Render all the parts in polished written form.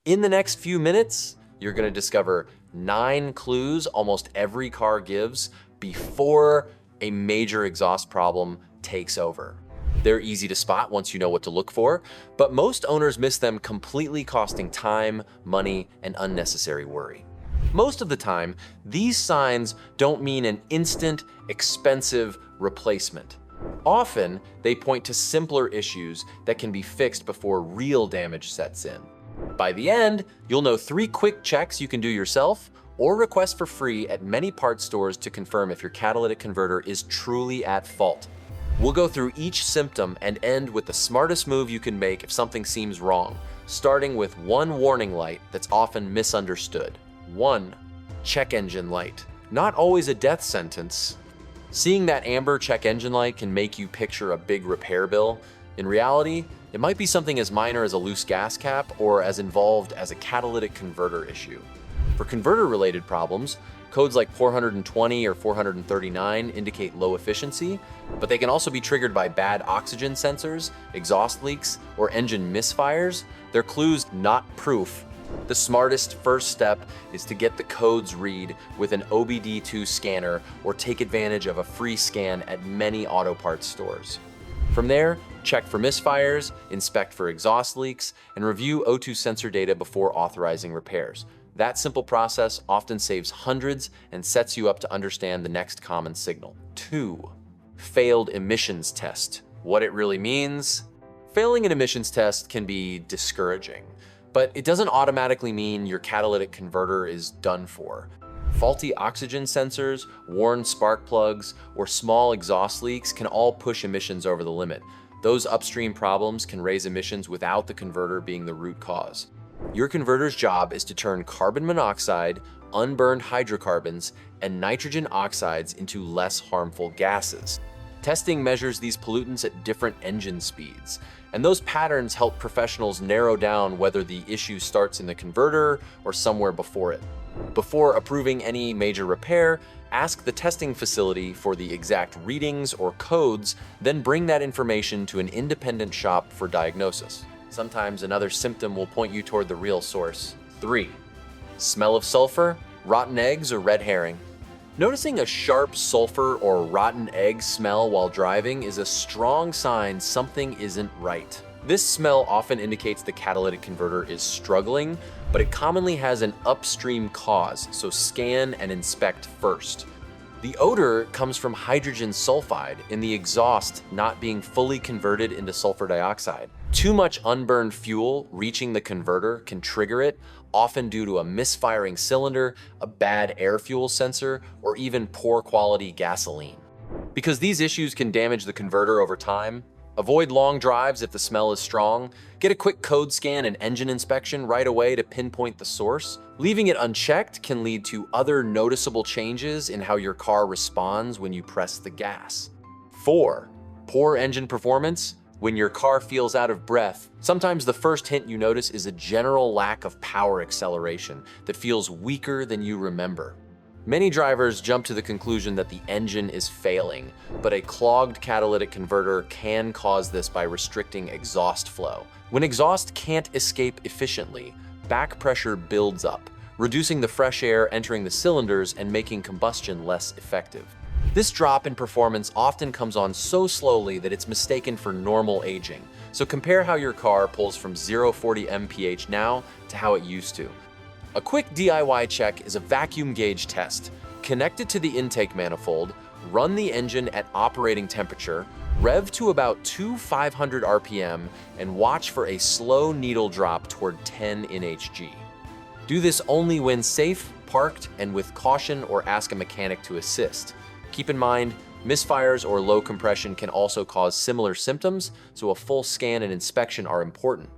In the next few minutes, you're going to discover 9 clues almost every car gives before a major exhaust problem takes over. They're easy to spot once you know what to look for, but most owners miss them completely, costing time, money, and unnecessary worry. Most of the time, these signs don't mean an instant, expensive replacement. Often, they point to simpler issues that can be fixed before real damage sets in. By the end, you'll know 3 quick checks you can do yourself or request for free at many parts stores to confirm if your catalytic converter is truly at fault. We'll go through each symptom and end with the smartest move you can make if something seems wrong, starting with one warning light that's often misunderstood. 1. Check engine light. Not always a death sentence. Seeing that amber check engine light can make you picture a big repair bill. In reality, it might be something as minor as a loose gas cap or as involved as a catalytic converter issue. For converter-related problems, codes like 420 or 439 indicate low efficiency, but they can also be triggered by bad oxygen sensors, exhaust leaks, or engine misfires. They're clues, not proof. The smartest first step is to get the codes read with an OBD2 scanner or take advantage of a free scan at many auto parts stores. From there, check for misfires, inspect for exhaust leaks, and review O2 sensor data before authorizing repairs. That simple process often saves hundreds and sets you up to understand the next common signal. 2. Failed emissions test. What it really means? Failing an emissions test can be discouraging, but it doesn't automatically mean your catalytic converter is done for. Faulty oxygen sensors, worn spark plugs, or small exhaust leaks can all push emissions over the limit. Those upstream problems can raise emissions without the converter being the root cause. Your converter's job is to turn carbon monoxide, unburned hydrocarbons, and nitrogen oxides into less harmful gases. Testing measures these pollutants at different engine speeds, and those patterns help professionals narrow down whether the issue starts in the converter or somewhere before it. Before approving any major repair, ask the testing facility for the exact readings or codes, then bring that information to an independent shop for diagnosis. Sometimes another symptom will point you toward the real source. 3. Smell of sulfur, rotten eggs, or red herring. Noticing a sharp sulfur or rotten egg smell while driving is a strong sign something isn't right. This smell often indicates the catalytic converter is struggling, but it commonly has an upstream cause, so scan and inspect first. The odor comes from hydrogen sulfide in the exhaust not being fully converted into sulfur dioxide. Too much unburned fuel reaching the converter can trigger it, often due to a misfiring cylinder, a bad air fuel sensor, or even poor quality gasoline. Because these issues can damage the converter over time, avoid long drives if the smell is strong, get a quick code scan and engine inspection right away to pinpoint the source. Leaving it unchecked can lead to other noticeable changes in how your car responds when you press the gas. 4. Poor engine performance. When your car feels out of breath, sometimes the first hint you notice is a general lack of power acceleration that feels weaker than you remember. Many drivers jump to the conclusion that the engine is failing, but a clogged catalytic converter can cause this by restricting exhaust flow. When exhaust can't escape efficiently, back pressure builds up, reducing the fresh air entering the cylinders and making combustion less effective. This drop in performance often comes on so slowly that it's mistaken for normal aging. So compare how your car pulls from 0-40 mph now to how it used to. A quick DIY check is a vacuum gauge test. Connect it to the intake manifold, run the engine at operating temperature, rev to about 500 RPM, and watch for a slow needle drop toward 10 nhg. Do this only when safe, parked, and with caution, or ask a mechanic to assist. Keep in mind, misfires or low compression can also cause similar symptoms, so a full scan and inspection are important.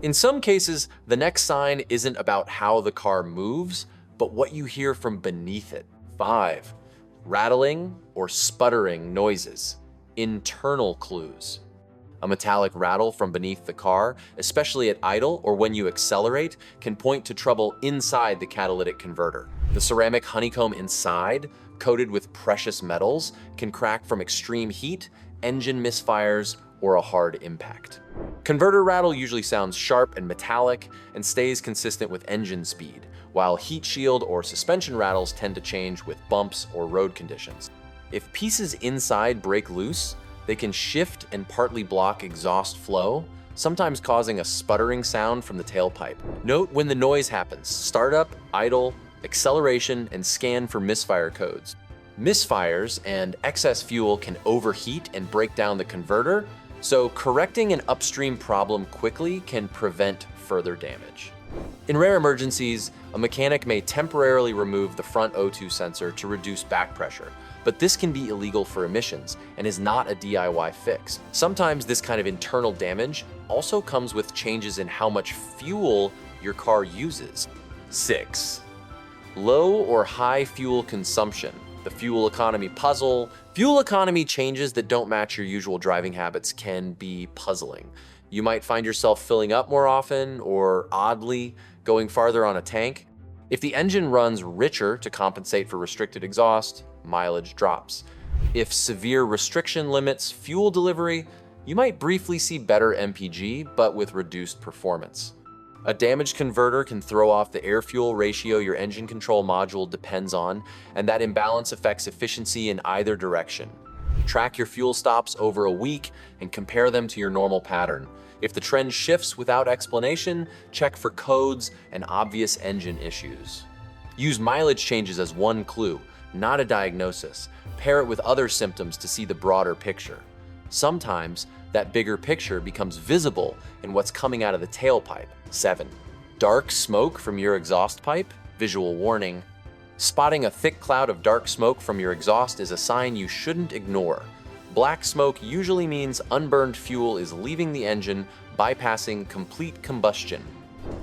In some cases, the next sign isn't about how the car moves, but what you hear from beneath it. 5. Rattling or sputtering noises. Internal clues. A metallic rattle from beneath the car, especially at idle or when you accelerate, can point to trouble inside the catalytic converter. The ceramic honeycomb inside, coated with precious metals, can crack from extreme heat, engine misfires, or a hard impact. Converter rattle usually sounds sharp and metallic and stays consistent with engine speed, while heat shield or suspension rattles tend to change with bumps or road conditions. If pieces inside break loose, they can shift and partly block exhaust flow, sometimes causing a sputtering sound from the tailpipe. Note when the noise happens: startup, idle, acceleration, and scan for misfire codes. Misfires and excess fuel can overheat and break down the converter, so correcting an upstream problem quickly can prevent further damage. In rare emergencies, a mechanic may temporarily remove the front O2 sensor to reduce back pressure, but this can be illegal for emissions and is not a DIY fix. Sometimes this kind of internal damage also comes with changes in how much fuel your car uses. 6. Low or high fuel consumption. The fuel economy puzzle. Fuel economy changes that don't match your usual driving habits can be puzzling. You might find yourself filling up more often or, oddly, going farther on a tank. If the engine runs richer to compensate for restricted exhaust, mileage drops. If severe restriction limits fuel delivery, you might briefly see better MPG, but with reduced performance. A damaged converter can throw off the air-fuel ratio your engine control module depends on, and that imbalance affects efficiency in either direction. Track your fuel stops over a week and compare them to your normal pattern. If the trend shifts without explanation, check for codes and obvious engine issues. Use mileage changes as one clue, not a diagnosis. Pair it with other symptoms to see the broader picture. Sometimes, that bigger picture becomes visible in what's coming out of the tailpipe. 7. Dark smoke from your exhaust pipe? Visual warning. Spotting a thick cloud of dark smoke from your exhaust is a sign you shouldn't ignore. Black smoke usually means unburned fuel is leaving the engine, bypassing complete combustion.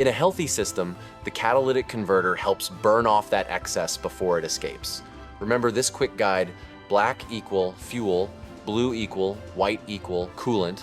In a healthy system, the catalytic converter helps burn off that excess before it escapes. Remember this quick guide: black equal fuel, blue equal white equal coolant.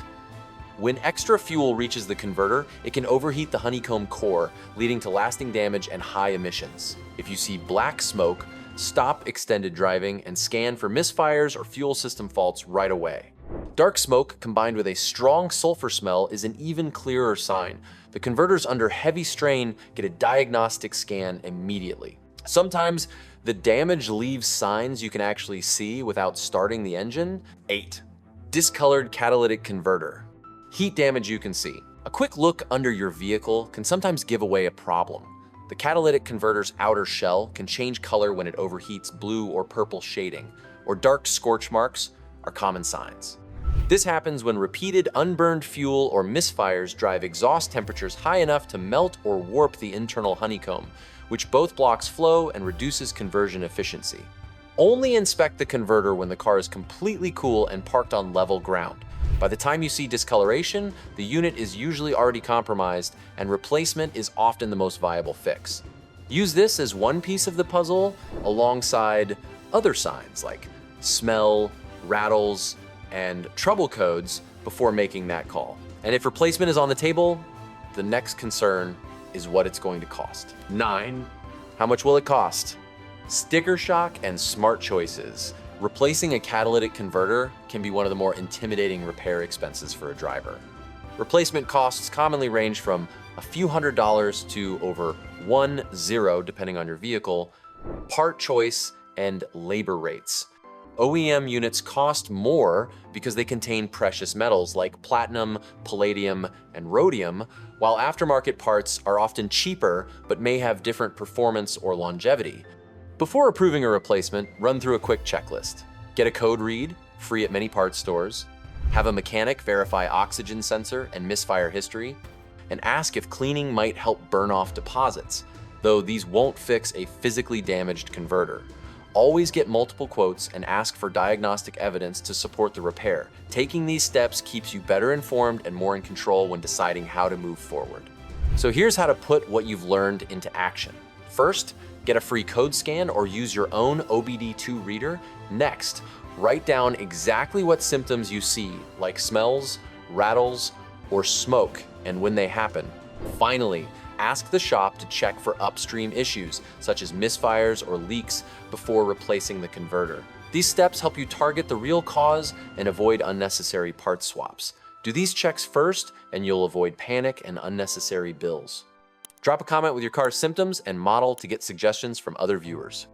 When extra fuel reaches the converter, it can overheat the honeycomb core, leading to lasting damage and high emissions. If you see black smoke, stop extended driving and scan for misfires or fuel system faults right away. Dark smoke combined with a strong sulfur smell is an even clearer sign. The converters under heavy strain get a diagnostic scan immediately. Sometimes the damage leaves signs you can actually see without starting the engine. 8. Discolored catalytic converter. Heat damage you can see. A quick look under your vehicle can sometimes give away a problem. The catalytic converter's outer shell can change color when it overheats blue or purple shading, or dark scorch marks are common signs. This happens when repeated unburned fuel or misfires drive exhaust temperatures high enough to melt or warp the internal honeycomb, which both blocks flow and reduces conversion efficiency. Only inspect the converter when the car is completely cool and parked on level ground. By the time you see discoloration, the unit is usually already compromised, and replacement is often the most viable fix. Use this as one piece of the puzzle alongside other signs like smell, rattles, and trouble codes before making that call. And if replacement is on the table, the next concern is what it's going to cost. 9. How much will it cost? Sticker shock and smart choices. Replacing a catalytic converter can be one of the more intimidating repair expenses for a driver. Replacement costs commonly range from a few $100s to over $10, depending on your vehicle, part choice, and labor rates. OEM units cost more because they contain precious metals like platinum, palladium, and rhodium, while aftermarket parts are often cheaper but may have different performance or longevity. Before approving a replacement, run through a quick checklist. Get a code read, free at many parts stores. Have a mechanic verify oxygen sensor and misfire history. And ask if cleaning might help burn off deposits, though these won't fix a physically damaged converter. Always get multiple quotes and ask for diagnostic evidence to support the repair. Taking these steps keeps you better informed and more in control when deciding how to move forward. So here's how to put what you've learned into action. First, get a free code scan or use your own OBD2 reader. Next, write down exactly what symptoms you see, like smells, rattles, or smoke, and when they happen. Finally, ask the shop to check for upstream issues, such as misfires or leaks, before replacing the converter. These steps help you target the real cause and avoid unnecessary part swaps. Do these checks first and you'll avoid panic and unnecessary bills. Drop a comment with your car's symptoms and model to get suggestions from other viewers.